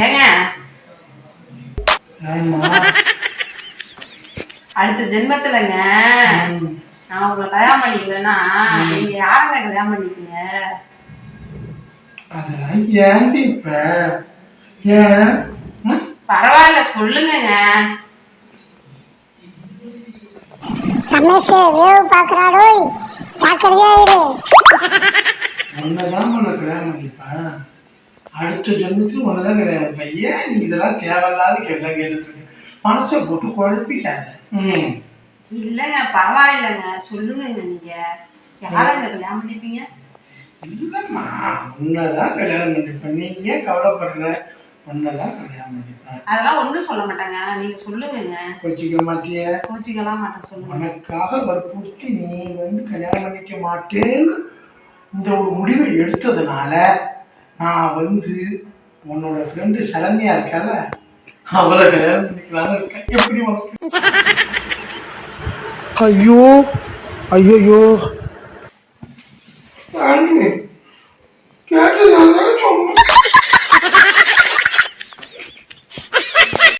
ஏங்க அடுத்த ஜென்மத்துலங்க நான் உங்களை கல்யாணம் பண்ணிக்கலன்னா நீங்க யாருங்க கல்யாணம் பண்ணிக்கீங்க? அதெல்லாம் ஏன்டி இப்ப ஏன் பரவாயில்ல சொல்லுங்க. ரமேஷ் வேவு பாக்குறாரோ ஜாக்கிரதையா இரு. உன்னதான் உன்னை கல்யாணம் பண்ணிப்பேன். அடுத்த ஜென்மத்தில் உன்னதான் கல்யாணம் பண்ணிப்பேன். ஏன் நீ இதெல்லாம் தேவையில்லாத கேள்வி கேட்டுட்டு இருக்க? மனசை போட்டு குழப்பிக்காத. இல்லங்க பரவாயில்லைங்க சொல்லுங்க. நீங்க யாருங்க கல்யாணம் பண்ணிப்பீங்க? இல்லம்மா உன்னதான் கல்யாணம் பண்ணிப்பேன். நீ ஏன் கவலைப்படுற? உன்னதான் கல்யாணம் பண்ணிப்பேன். அதெல்லாம் ஒண்ணும் சொல்ல மாட்டாங்க. நீங்க சொல்லுங்க. கோச்சிக்க மாட்டிய? கோச்சிக்கலாம் மாட்டேன். சொல்லுங்க. உனக்காக வற்புறுத்தி நீ கல்யாணம் பண்ணிக்க மாட்டேன்னு இந்த ஒரு முடிவை எடுத்ததுனால நான் உன்னோட ஃப்ரெண்டு சரண்யா இருக்கல அவளை கல்யாணம் பண்ணிக்கலான்னு இருக்கேன். எப்படி உனக்கு? ஐயோ